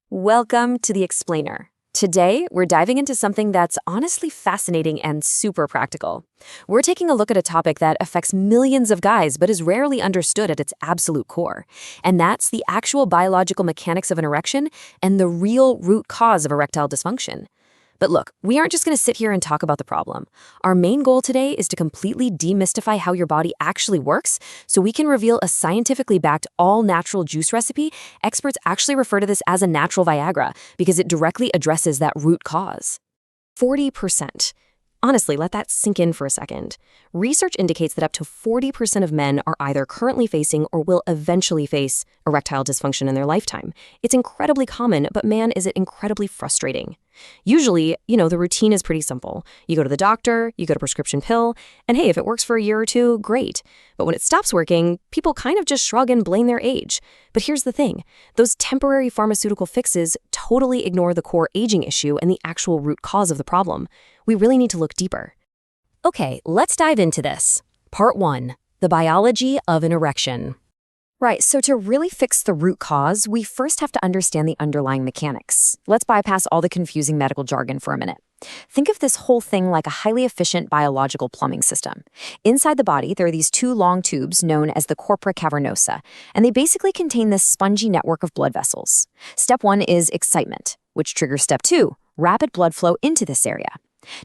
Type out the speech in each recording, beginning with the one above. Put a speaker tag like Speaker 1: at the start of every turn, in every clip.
Speaker 1: Welcome to The Explainer. Today, we're diving into something that's honestly fascinating and super practical. We're taking a look at a topic that affects millions of guys but is rarely understood at its absolute core. And that's the actual biological mechanics of an erection and the real root cause of erectile dysfunction. But look, we aren't just going to sit here and talk about the problem. Our main goal today is to completely demystify how your body actually works so we can reveal a scientifically backed all-natural juice recipe. Experts actually refer to this as a natural Viagra because it directly addresses that root cause. 40%. Honestly, let that sink in for a second. Research indicates that up to 40% of men are either currently facing or will eventually face erectile dysfunction in their lifetime. It's incredibly common, but man, is it incredibly frustrating. Usually, the routine is pretty simple. You go to the doctor, you get a prescription pill, and hey, if it works for a year or two, great. But when it stops working, people kind of just shrug and blame their age. But here's the thing. Those temporary pharmaceutical fixes totally ignore the core aging issue and the actual root cause of the problem. We really need to look deeper. Okay, let's dive into this. Part 1. The biology of an erection. Right, so to really fix the root cause, we first have to understand the underlying mechanics. Let's bypass all the confusing medical jargon for a minute. Think of this whole thing like a highly efficient biological plumbing system. Inside the body, there are these two long tubes known as the corpora cavernosa, and they basically contain this spongy network of blood vessels. Step 1 is excitement, which triggers step 2, rapid blood flow into this area.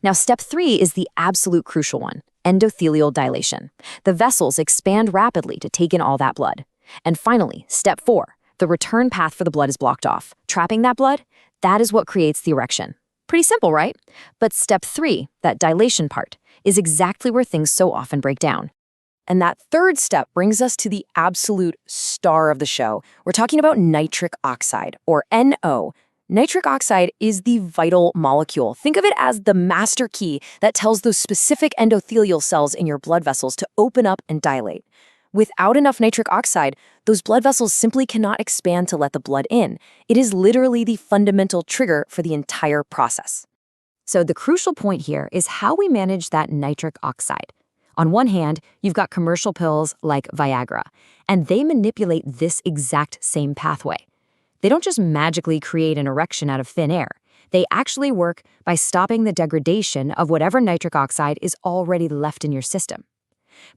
Speaker 1: Now, step 3 is the absolute crucial one, endothelial dilation. The vessels expand rapidly to take in all that blood. And finally, step 4, the return path for the blood is blocked off. Trapping that blood, that is what creates the erection. Pretty simple, right? But step 3, that dilation part, is exactly where things so often break down. And that third step brings us to the absolute star of the show. We're talking about nitric oxide, or NO. Nitric oxide is the vital molecule. Think of it as the master key that tells those specific endothelial cells in your blood vessels to open up and dilate. Without enough nitric oxide, those blood vessels simply cannot expand to let the blood in. It is literally the fundamental trigger for the entire process. So the crucial point here is how we manage that nitric oxide. On one hand, you've got commercial pills like Viagra, and they manipulate this exact same pathway. They don't just magically create an erection out of thin air. They actually work by stopping the degradation of whatever nitric oxide is already left in your system.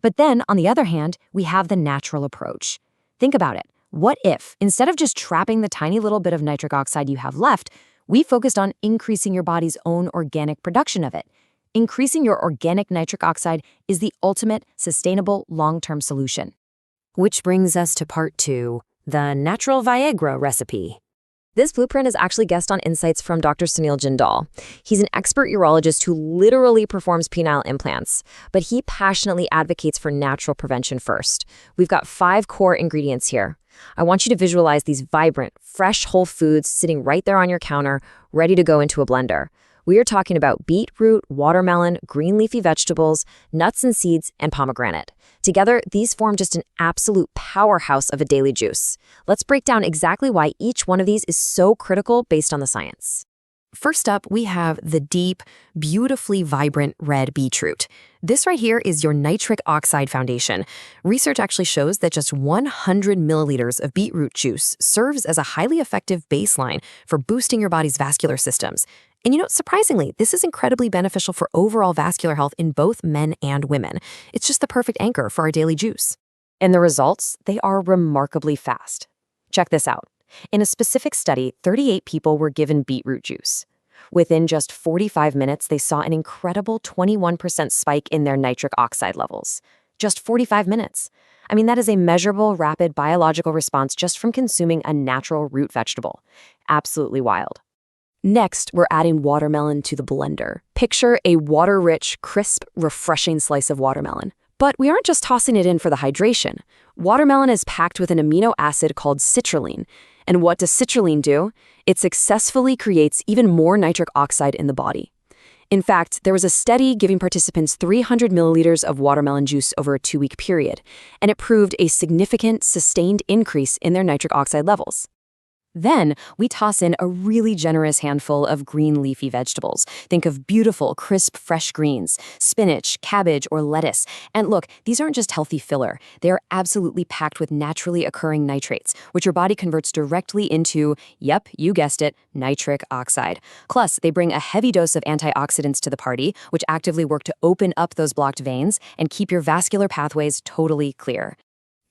Speaker 1: But then, on the other hand, we have the natural approach. Think about it. What if, instead of just trapping the tiny little bit of nitric oxide you have left, we focused on increasing your body's own organic production of it? Increasing your organic nitric oxide is the ultimate, sustainable, long-term solution. Which brings us to part 2, the natural Viagra recipe. This blueprint is actually guest on Insights from Dr. Sunil Jindal. He's an expert urologist who literally performs penile implants, but he passionately advocates for natural prevention first. We've got 5 core ingredients here. I want you to visualize these vibrant, fresh whole foods sitting right there on your counter, ready to go into a blender. We are talking about beetroot, watermelon, green leafy vegetables, nuts and seeds, and pomegranate. Together, these form just an absolute powerhouse of a daily juice. Let's break down exactly why each one of these is so critical based on the science. First up, we have the deep, beautifully vibrant red beetroot. This right here is your nitric oxide foundation. Research actually shows that just 100 milliliters of beetroot juice serves as a highly effective baseline for boosting your body's vascular systems. And surprisingly, this is incredibly beneficial for overall vascular health in both men and women. It's just the perfect anchor for our daily juice. And the results, they are remarkably fast. Check this out. In a specific study, 38 people were given beetroot juice. Within just 45 minutes, they saw an incredible 21% spike in their nitric oxide levels. Just 45 minutes. I mean, that is a measurable, rapid biological response just from consuming a natural root vegetable. Absolutely wild. Next, we're adding watermelon to the blender. Picture a water-rich, crisp, refreshing slice of watermelon. But we aren't just tossing it in for the hydration. Watermelon is packed with an amino acid called citrulline. And what does citrulline do? It successfully creates even more nitric oxide in the body. In fact, there was a study giving participants 300 milliliters of watermelon juice over a 2-week period, and it proved a significant, sustained increase in their nitric oxide levels. Then we toss in a really generous handful of green leafy vegetables. Think of beautiful, crisp, fresh greens, spinach, cabbage, or lettuce. And look, these aren't just healthy filler. They are absolutely packed with naturally occurring nitrates, which your body converts directly into, yep, you guessed it, nitric oxide. Plus, they bring a heavy dose of antioxidants to the party, which actively work to open up those blocked veins and keep your vascular pathways totally clear.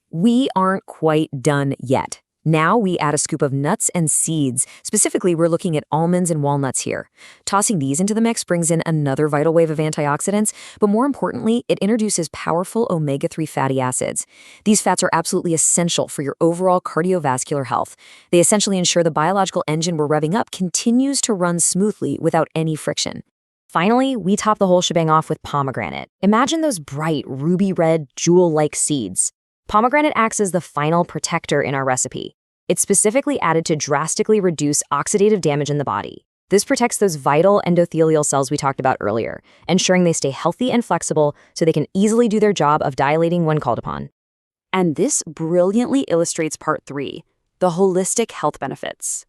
Speaker 1: We aren't quite done yet. Now we add a scoop of nuts and seeds. Specifically, we're looking at almonds and walnuts here. Tossing these into the mix brings in another vital wave of antioxidants, but more importantly, it introduces powerful omega-3 fatty acids. These fats are absolutely essential for your overall cardiovascular health. They essentially ensure the biological engine we're revving up continues to run smoothly without any friction. Finally, we top the whole shebang off with pomegranate. Imagine those bright, ruby-red, jewel-like seeds. Pomegranate acts as the final protector in our recipe. It's specifically added to drastically reduce oxidative damage in the body. This protects those vital endothelial cells we talked about earlier, ensuring they stay healthy and flexible so they can easily do their job of dilating when called upon. And this brilliantly illustrates part 3, the holistic health benefits.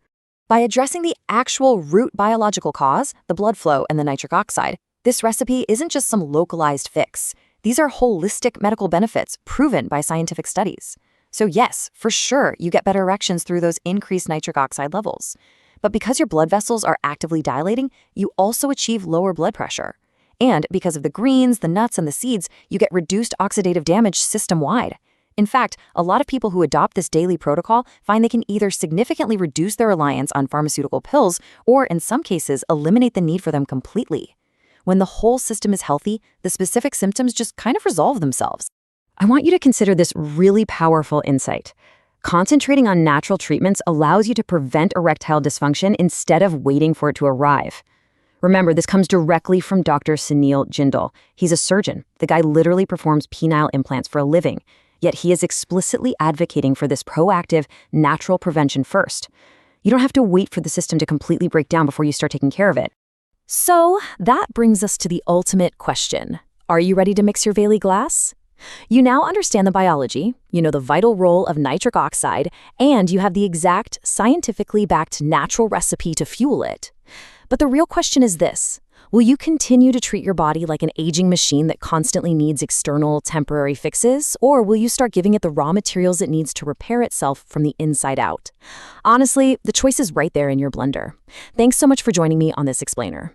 Speaker 1: By addressing the actual root biological cause, the blood flow and the nitric oxide, this recipe isn't just some localized fix. These are holistic medical benefits proven by scientific studies. So yes, for sure, you get better erections through those increased nitric oxide levels. But because your blood vessels are actively dilating, you also achieve lower blood pressure. And because of the greens, the nuts, and the seeds, you get reduced oxidative damage system-wide. In fact, a lot of people who adopt this daily protocol find they can either significantly reduce their reliance on pharmaceutical pills or, in some cases, eliminate the need for them completely. When the whole system is healthy, the specific symptoms just kind of resolve themselves. I want you to consider this really powerful insight. Concentrating on natural treatments allows you to prevent erectile dysfunction instead of waiting for it to arrive. Remember, this comes directly from Dr. Sunil Jindal. He's a surgeon. The guy literally performs penile implants for a living, yet he is explicitly advocating for this proactive, natural prevention first. You don't have to wait for the system to completely break down before you start taking care of it. So that brings us to the ultimate question. Are you ready to mix your Bailey glass? You now understand the biology, you know the vital role of nitric oxide, and you have the exact scientifically backed natural recipe to fuel it. But the real question is this: will you continue to treat your body like an aging machine that constantly needs external, temporary fixes, or will you start giving it the raw materials it needs to repair itself from the inside out? Honestly, the choice is right there in your blender. Thanks so much for joining me on this explainer.